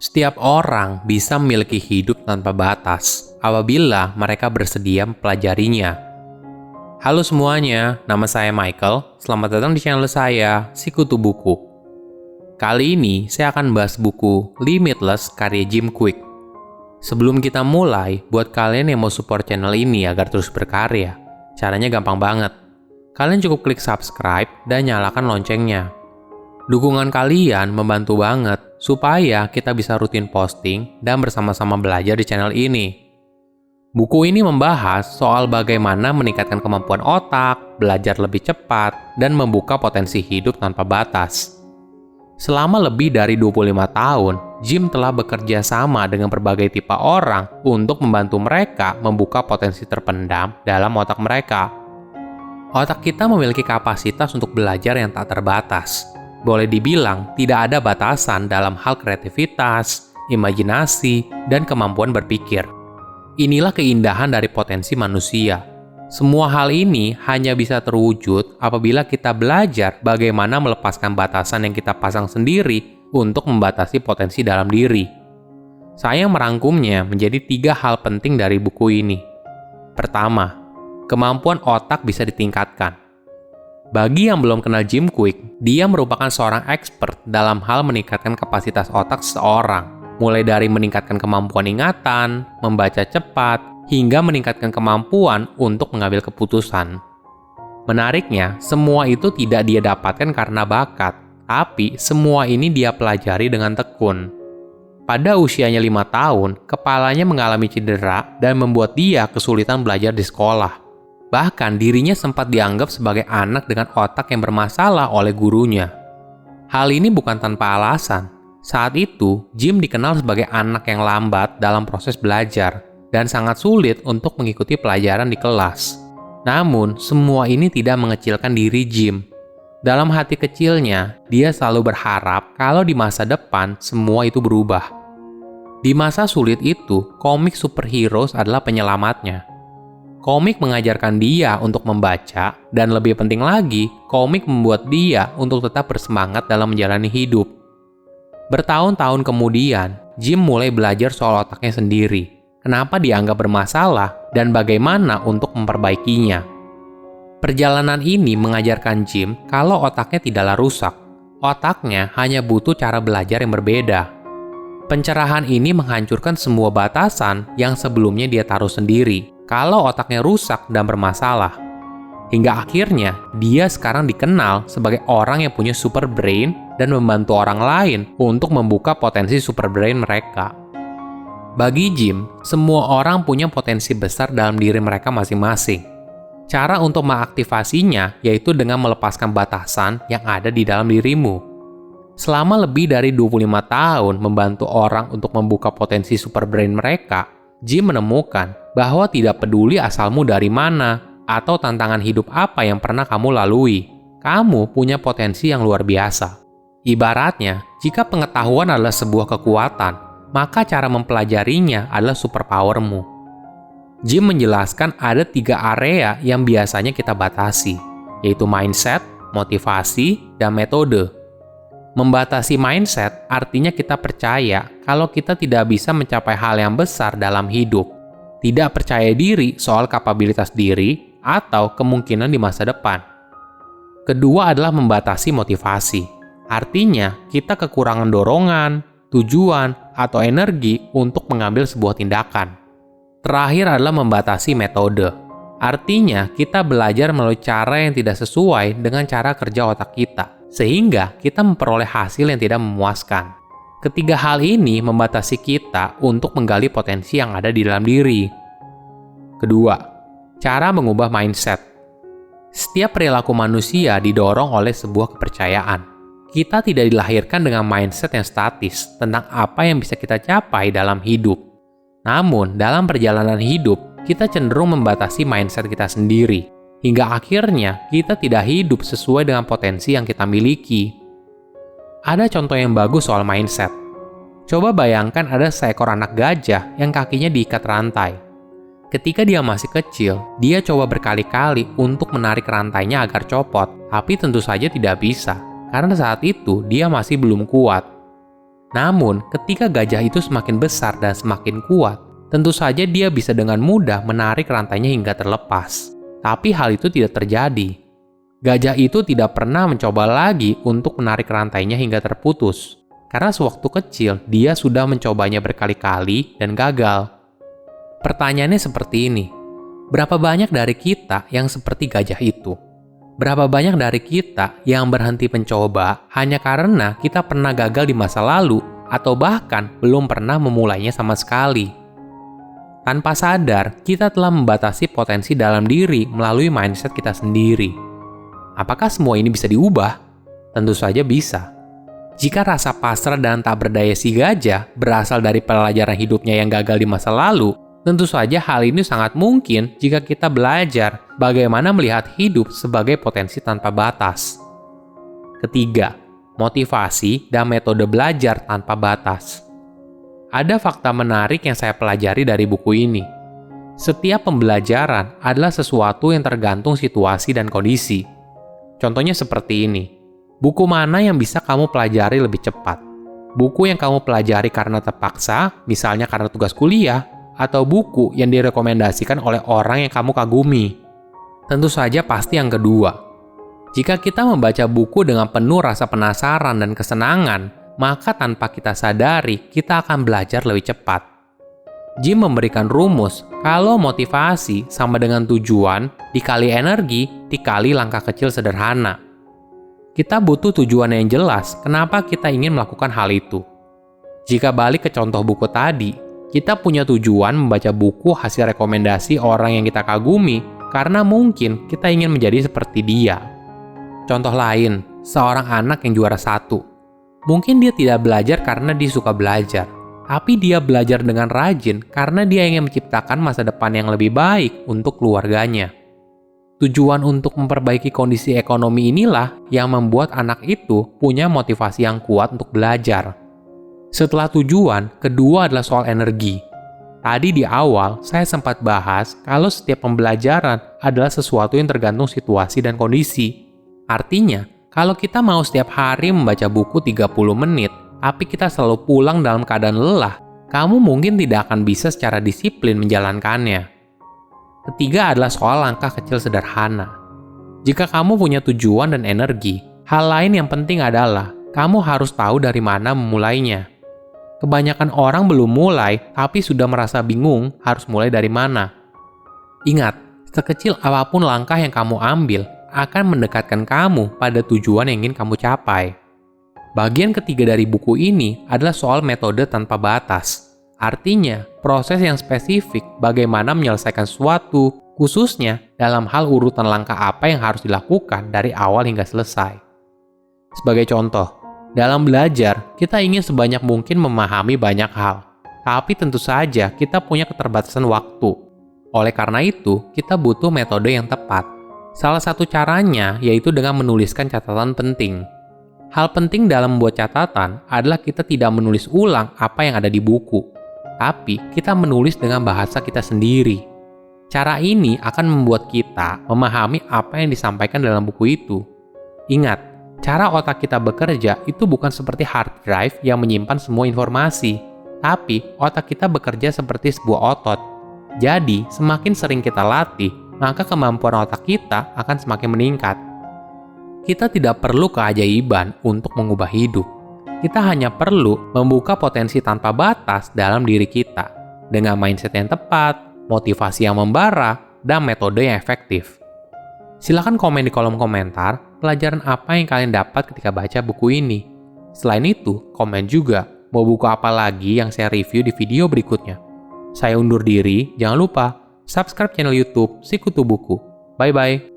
Setiap orang bisa memiliki hidup tanpa batas apabila mereka bersedia mempelajarinya. Halo semuanya, nama saya Michael. Selamat datang di channel saya, Sikutu Buku. Kali ini saya akan bahas buku Limitless karya Jim Kwik. Sebelum kita mulai, buat kalian yang mau support channel ini agar terus berkarya, caranya gampang banget. Kalian cukup klik subscribe dan nyalakan loncengnya. Dukungan kalian membantu banget supaya kita bisa rutin posting dan bersama-sama belajar di channel ini. Buku ini membahas soal bagaimana meningkatkan kemampuan otak, belajar lebih cepat, dan membuka potensi hidup tanpa batas. Selama lebih dari 25 tahun, Jim telah bekerja sama dengan berbagai tipe orang untuk membantu mereka membuka potensi terpendam dalam otak mereka. Otak kita memiliki kapasitas untuk belajar yang tak terbatas. Boleh dibilang tidak ada batasan dalam hal kreativitas, imajinasi, dan kemampuan berpikir. Inilah keindahan dari potensi manusia. Semua hal ini hanya bisa terwujud apabila kita belajar bagaimana melepaskan batasan yang kita pasang sendiri untuk membatasi potensi dalam diri. Saya merangkumnya menjadi 3 hal penting dari buku ini. Pertama, kemampuan otak bisa ditingkatkan. Bagi yang belum kenal Jim Kwik, dia merupakan seorang expert dalam hal meningkatkan kapasitas otak seseorang, mulai dari meningkatkan kemampuan ingatan, membaca cepat, hingga meningkatkan kemampuan untuk mengambil keputusan. Menariknya, semua itu tidak dia dapatkan karena bakat, tapi semua ini dia pelajari dengan tekun. Pada usianya 5 tahun, kepalanya mengalami cedera dan membuat dia kesulitan belajar di sekolah. Bahkan dirinya sempat dianggap sebagai anak dengan otak yang bermasalah oleh gurunya. Hal ini bukan tanpa alasan. Saat itu, Jim dikenal sebagai anak yang lambat dalam proses belajar dan sangat sulit untuk mengikuti pelajaran di kelas. Namun, semua ini tidak mengecilkan diri Jim. Dalam hati kecilnya, dia selalu berharap kalau di masa depan semua itu berubah. Di masa sulit itu, komik superheroes adalah penyelamatnya. Komik mengajarkan dia untuk membaca, dan lebih penting lagi, komik membuat dia untuk tetap bersemangat dalam menjalani hidup. Bertahun-tahun kemudian, Jim mulai belajar soal otaknya sendiri, kenapa dianggap bermasalah, dan bagaimana untuk memperbaikinya. Perjalanan ini mengajarkan Jim kalau otaknya tidaklah rusak. Otaknya hanya butuh cara belajar yang berbeda. Pencerahan ini menghancurkan semua batasan yang sebelumnya dia taruh sendiri kalau otaknya rusak dan bermasalah. Hingga akhirnya, dia sekarang dikenal sebagai orang yang punya super brain dan membantu orang lain untuk membuka potensi super brain mereka. Bagi Jim, semua orang punya potensi besar dalam diri mereka masing-masing. Cara untuk mengaktifasinya yaitu dengan melepaskan batasan yang ada di dalam dirimu. Selama lebih dari 25 tahun membantu orang untuk membuka potensi super brain mereka, Jim menemukan bahwa tidak peduli asalmu dari mana atau tantangan hidup apa yang pernah kamu lalui, kamu punya potensi yang luar biasa. Ibaratnya, jika pengetahuan adalah sebuah kekuatan, maka cara mempelajarinya adalah superpowermu. Jim menjelaskan ada 3 area yang biasanya kita batasi, yaitu mindset, motivasi, dan metode. Membatasi mindset artinya kita percaya kalau kita tidak bisa mencapai hal yang besar dalam hidup, tidak percaya diri soal kapabilitas diri atau kemungkinan di masa depan. Kedua adalah membatasi motivasi, artinya kita kekurangan dorongan, tujuan, atau energi untuk mengambil sebuah tindakan. Terakhir adalah membatasi metode, artinya kita belajar melalui cara yang tidak sesuai dengan cara kerja otak kita, sehingga kita memperoleh hasil yang tidak memuaskan. Ketiga hal ini membatasi kita untuk menggali potensi yang ada di dalam diri. Kedua, cara mengubah mindset. Setiap perilaku manusia didorong oleh sebuah kepercayaan. Kita tidak dilahirkan dengan mindset yang statis tentang apa yang bisa kita capai dalam hidup. Namun, dalam perjalanan hidup, kita cenderung membatasi mindset kita sendiri, hingga akhirnya kita tidak hidup sesuai dengan potensi yang kita miliki. Ada contoh yang bagus soal mindset. Coba bayangkan ada seekor anak gajah yang kakinya diikat rantai. Ketika dia masih kecil, dia coba berkali-kali untuk menarik rantainya agar copot, tapi tentu saja tidak bisa, karena saat itu dia masih belum kuat. Namun, ketika gajah itu semakin besar dan semakin kuat, tentu saja dia bisa dengan mudah menarik rantainya hingga terlepas. Tapi hal itu tidak terjadi. Gajah itu tidak pernah mencoba lagi untuk menarik rantainya hingga terputus. Karena sewaktu kecil, dia sudah mencobanya berkali-kali dan gagal. Pertanyaannya seperti ini. Berapa banyak dari kita yang seperti gajah itu? Berapa banyak dari kita yang berhenti mencoba hanya karena kita pernah gagal di masa lalu atau bahkan belum pernah memulainya sama sekali? Tanpa sadar, kita telah membatasi potensi dalam diri melalui mindset kita sendiri. Apakah semua ini bisa diubah? Tentu saja bisa. Jika rasa pasrah dan tak berdaya si gajah berasal dari pelajaran hidupnya yang gagal di masa lalu, tentu saja hal ini sangat mungkin jika kita belajar bagaimana melihat hidup sebagai potensi tanpa batas. Ketiga, motivasi dan metode belajar tanpa batas. Ada fakta menarik yang saya pelajari dari buku ini. Setiap pembelajaran adalah sesuatu yang tergantung situasi dan kondisi. Contohnya seperti ini. Buku mana yang bisa kamu pelajari lebih cepat? Buku yang kamu pelajari karena terpaksa, misalnya karena tugas kuliah, atau buku yang direkomendasikan oleh orang yang kamu kagumi? Tentu saja pasti yang kedua. Jika kita membaca buku dengan penuh rasa penasaran dan kesenangan, maka tanpa kita sadari, kita akan belajar lebih cepat. Jim memberikan rumus kalau motivasi sama dengan tujuan dikali energi dikali langkah kecil sederhana. Kita butuh tujuan yang jelas kenapa kita ingin melakukan hal itu. Jika balik ke contoh buku tadi, kita punya tujuan membaca buku hasil rekomendasi orang yang kita kagumi karena mungkin kita ingin menjadi seperti dia. Contoh lain, seorang anak yang juara 1. Mungkin dia tidak belajar karena dia suka belajar, tapi dia belajar dengan rajin karena dia ingin menciptakan masa depan yang lebih baik untuk keluarganya. Tujuan untuk memperbaiki kondisi ekonomi inilah yang membuat anak itu punya motivasi yang kuat untuk belajar. Setelah tujuan, kedua adalah soal energi. Tadi di awal, saya sempat bahas kalau setiap pembelajaran adalah sesuatu yang tergantung situasi dan kondisi. Artinya, kalau kita mau setiap hari membaca buku 30 menit, tapi kita selalu pulang dalam keadaan lelah, kamu mungkin tidak akan bisa secara disiplin menjalankannya. Ketiga adalah soal langkah kecil sederhana. Jika kamu punya tujuan dan energi, hal lain yang penting adalah kamu harus tahu dari mana memulainya. Kebanyakan orang belum mulai, tapi sudah merasa bingung harus mulai dari mana. Ingat, sekecil apapun langkah yang kamu ambil akan mendekatkan kamu pada tujuan yang ingin kamu capai. Bagian ketiga dari buku ini adalah soal metode tanpa batas. Artinya, proses yang spesifik bagaimana menyelesaikan sesuatu, khususnya dalam hal urutan langkah apa yang harus dilakukan dari awal hingga selesai. Sebagai contoh, dalam belajar, kita ingin sebanyak mungkin memahami banyak hal. Tapi tentu saja kita punya keterbatasan waktu. Oleh karena itu, kita butuh metode yang tepat. Salah satu caranya yaitu dengan menuliskan catatan penting. Hal penting dalam membuat catatan adalah kita tidak menulis ulang apa yang ada di buku. Tapi kita menulis dengan bahasa kita sendiri. Cara ini akan membuat kita memahami apa yang disampaikan dalam buku itu. Ingat, cara otak kita bekerja itu bukan seperti hard drive yang menyimpan semua informasi, tapi otak kita bekerja seperti sebuah otot. Jadi, semakin sering kita latih, maka kemampuan otak kita akan semakin meningkat. Kita tidak perlu keajaiban untuk mengubah hidup. Kita hanya perlu membuka potensi tanpa batas dalam diri kita, dengan mindset yang tepat, motivasi yang membara, dan metode yang efektif. Silahkan komen di kolom komentar pelajaran apa yang kalian dapat ketika baca buku ini. Selain itu, komen juga mau buku apa lagi yang saya review di video berikutnya. Saya undur diri, jangan lupa subscribe channel YouTube Sikutu Buku. Bye-bye.